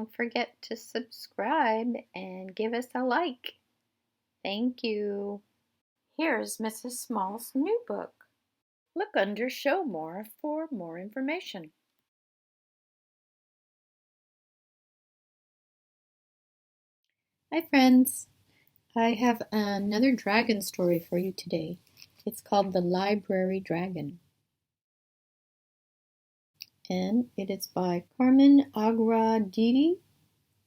don't forget to subscribe and give us a like. Thank you. Here's Mrs. Small's new book. Look under Show More for more information. Hi friends, I have another dragon story for you today. It's called The Library Dragon. And it is by Carmen Agradidi,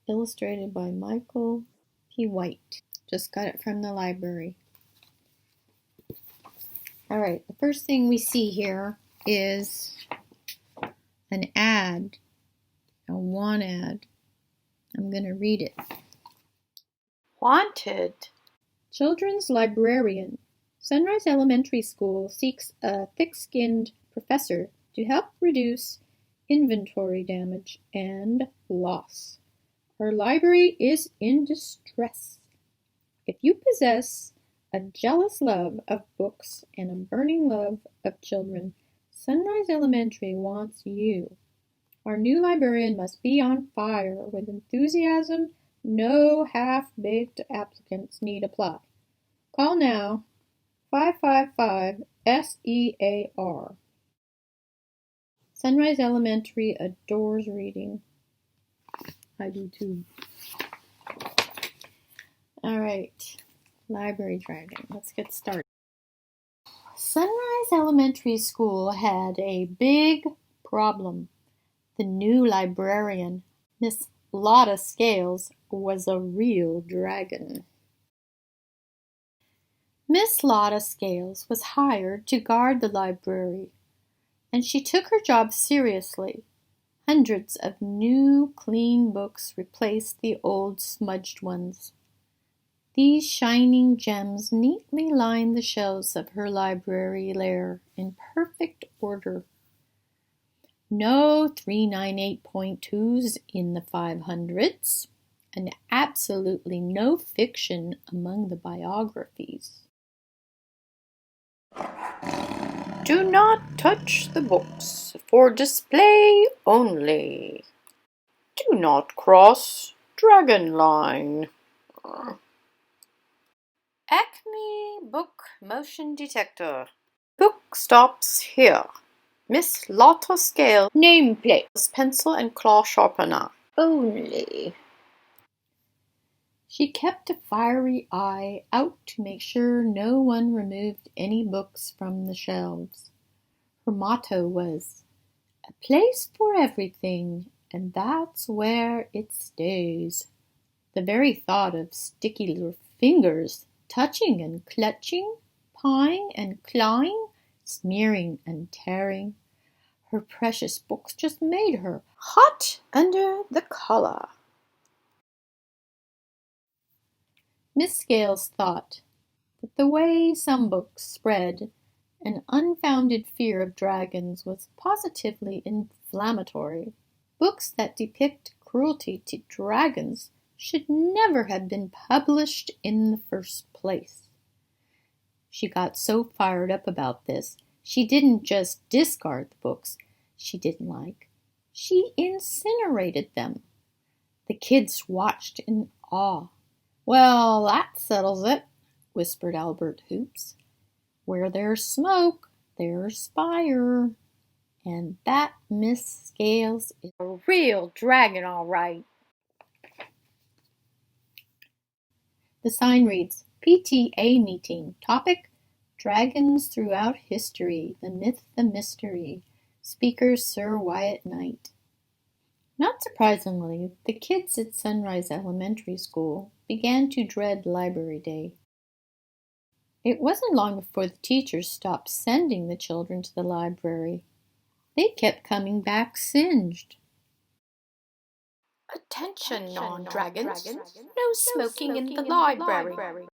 illustrated by Michael P. White. Just got it from the library. Alright, the first thing we see here is an ad, a want ad. I'm going to read it. Wanted. Children's Librarian. Sunrise Elementary School seeks a thick-skinned professor to help reduce inventory damage and loss. Our library is in distress. If you possess a jealous love of books and a burning love of children, Sunrise Elementary wants you. Our new librarian must be on fire with enthusiasm. No half-baked applicants need apply. Call now, 555-SEAR. Sunrise Elementary adores reading. I do too. Alright, Library Dragon. Let's get started. Sunrise Elementary School had a big problem. The new librarian, Miss Lotta Scales, was a real dragon. Miss Lotta Scales was hired to guard the library, and she took her job seriously. Hundreds of new, clean books replaced the old, smudged ones. These shining gems neatly lined the shelves of her library lair in perfect order. No 398.2s in the 500s, and absolutely no fiction among the biographies. Do not touch the books, for display only. Do not cross dragon line. Acme Book Motion Detector. Book stops here. Miss Lotta Scale. Nameplate. Pencil and claw sharpener. Only. She kept a fiery eye out to make sure no one removed any books from the shelves. Her motto was, "A place for everything, and that's where it stays." The very thought of sticky little fingers touching and clutching, pawing and clawing, smearing and tearing her precious books just made her hot under the collar. Miss Scales thought that the way some books spread an unfounded fear of dragons was positively inflammatory. Books that depict cruelty to dragons should never have been published in the first place. She got so fired up about this, she didn't just discard the books she didn't like. She incinerated them. The kids watched in awe. "Well, that settles it," whispered Albert Hoops. "Where there's smoke, there's fire. And that Miss Scales is a real dragon, all right." The sign reads, PTA meeting. Topic, Dragons Throughout History, the Myth, the Mystery. Speaker, Sir Wyatt Knight. Not surprisingly, the kids at Sunrise Elementary School began to dread Library Day. It wasn't long before the teachers stopped sending the children to the library. They kept coming back singed. "Attention, non-dragons. No smoking in the library."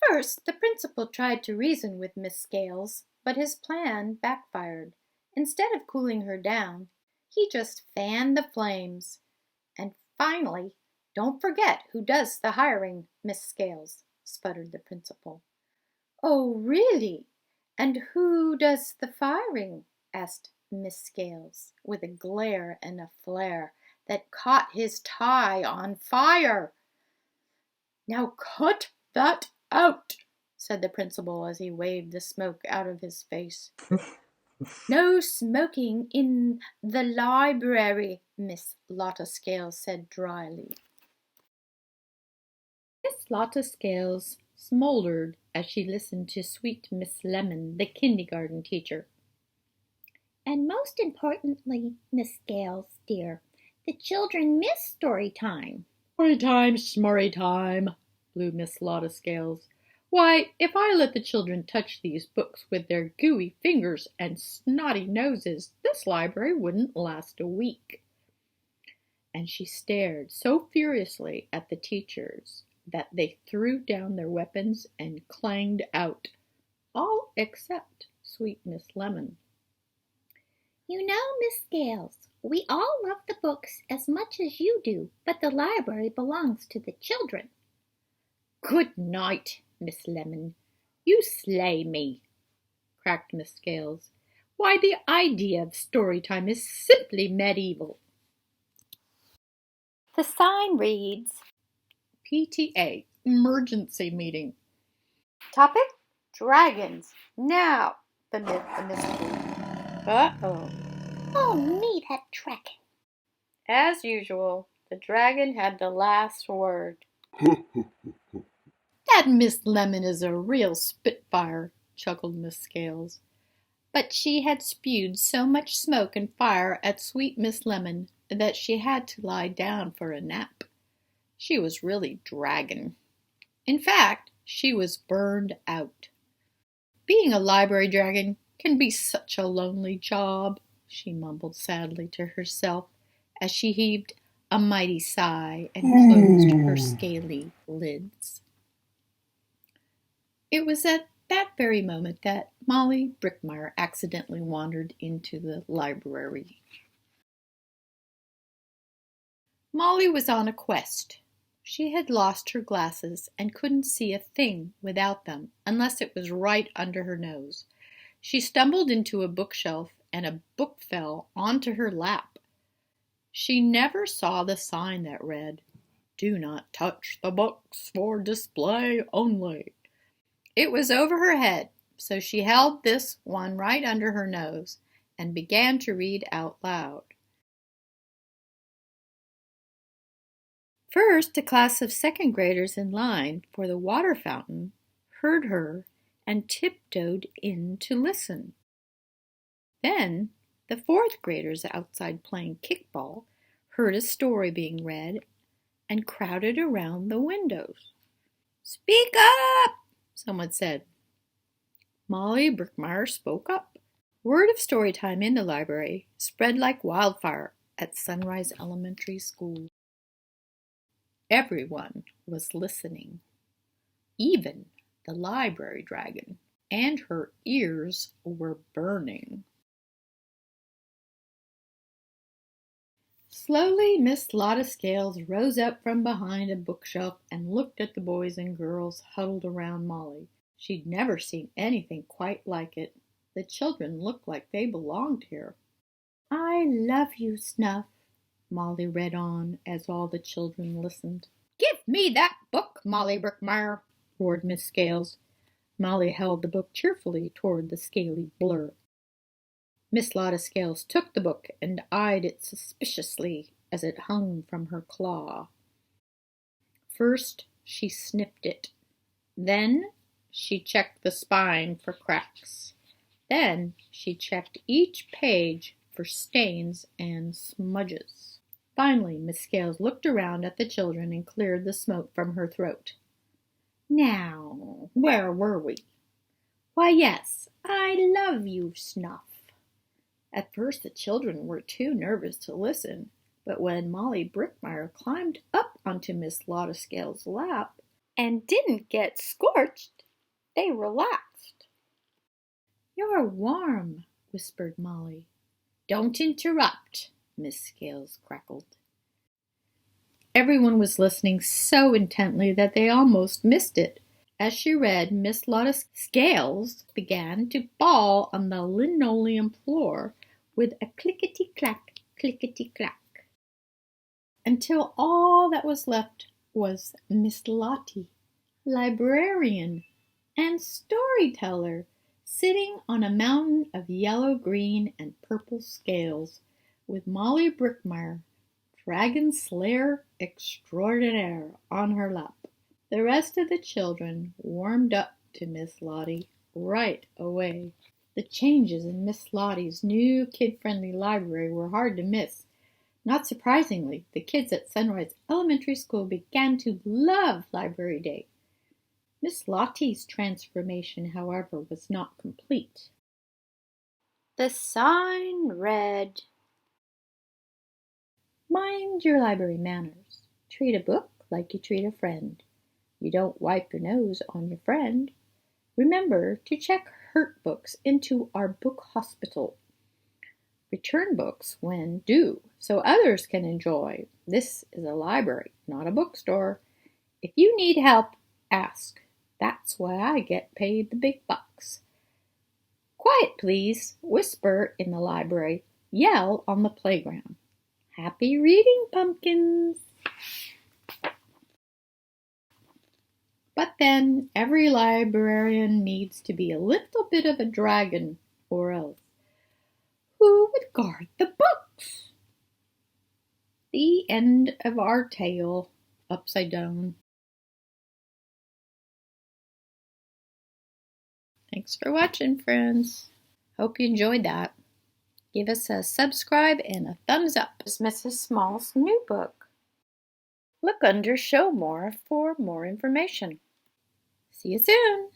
First, the principal tried to reason with Miss Scales, but his plan backfired. Instead of cooling her down, he just fanned the flames. "And finally, don't forget who does the hiring, Miss Scales," sputtered the principal. "Oh, really? And who does the firing?" asked Miss Scales, with a glare and a flare that caught his tie on fire. "Now cut that out," said the principal as he waved the smoke out of his face. "No smoking in the library," Miss Lotta Scales said dryly. Miss Lotta Scales smoldered as she listened to sweet Miss Lemon, the kindergarten teacher. "And most importantly, Miss Scales, dear, the children miss story time." Story time, blew Miss Lotta Scales. "Why, if I let the children touch these books with their gooey fingers and snotty noses, this library wouldn't last a week." And she stared so furiously at the teachers that they threw down their weapons and clanged out, all except sweet Miss Lemon. "You know, Miss Scales, we all love the books as much as you do, but the library belongs to the children." "Good night, Miss Lemon. You slay me," cracked Miss Scales. "Why, the idea of story time is simply medieval." The sign reads, PTA, emergency meeting. Topic, dragons. Now, the myth, the mystery. Uh-oh. Oh, me, that dragon. As usual, the dragon had the last word. "That Miss Lemon is a real spitfire," chuckled Miss Scales. But she had spewed so much smoke and fire at sweet Miss Lemon that she had to lie down for a nap. She was really dragon. In fact, she was burned out. "Being a library dragon can be such a lonely job," she mumbled sadly to herself as she heaved a mighty sigh and closed her scaly lids. It was at that very moment that Molly Brickmeyer accidentally wandered into the library. Molly was on a quest. She had lost her glasses and couldn't see a thing without them unless it was right under her nose. She stumbled into a bookshelf and a book fell onto her lap. She never saw the sign that read, "Do not touch the books, for display only." It was over her head, so she held this one right under her nose and began to read out loud. First, a class of second graders in line for the water fountain heard her and tiptoed in to listen. Then, the fourth graders outside playing kickball heard a story being read and crowded around the windows. "Speak up!" someone said. Molly Brickmeyer spoke up. Word of story time in the library spread like wildfire at Sunrise Elementary School. Everyone was listening, even the library dragon, and her ears were burning. Slowly, Miss Lotta Scales rose up from behind a bookshelf and looked at the boys and girls huddled around Molly. She'd never seen anything quite like it. The children looked like they belonged here. "I love you, Snuff," Molly read on as all the children listened. "Give me that book, Molly Brickmeyer," roared Miss Scales. Molly held the book cheerfully toward the scaly blur. Miss Lotta Scales took the book and eyed it suspiciously as it hung from her claw. First, she snipped it. Then, she checked the spine for cracks. Then, she checked each page for stains and smudges. Finally, Miss Scales looked around at the children and cleared the smoke from her throat. "Now, where were we? Why, yes, I love you, Snuff." At first the children were too nervous to listen, but when Molly Brickmeyer climbed up onto Miss Lotta Scales' lap and didn't get scorched, they relaxed. "You're warm," whispered Molly. "Don't interrupt," Miss Scales crackled. Everyone was listening so intently that they almost missed it. As she read, Miss Lotta Scales began to bawl on the linoleum floor with a clickety-clack, clickety-clack. until all that was left was Miss Lottie, librarian and storyteller, sitting on a mountain of yellow, green, and purple scales, with Molly Brickmeyer, dragon slayer extraordinaire, on her lap. The rest of the children warmed up to Miss Lottie right away. The changes in Miss Lottie's new kid-friendly library were hard to miss. Not surprisingly, the kids at Sunrise Elementary School began to love Library Day. Miss Lottie's transformation, however, was not complete. The sign read, "Mind your library manners. Treat a book like you treat a friend. You don't wipe your nose on your friend. Remember to check hurt books into our book hospital. Return books when due, so others can enjoy. This is a library, not a bookstore. If you need help, ask. That's why I get paid the big bucks. Quiet, please. Whisper in the library. Yell on the playground. Happy reading, pumpkins!" But then, every librarian needs to be a little bit of a dragon, or else who would guard the books? The end of our tale, upside down. Thanks for watching, friends. Hope you enjoyed that. Give us a subscribe and a thumbs up. This is Mrs. Small's new book. Look under Show More for more information. See you soon.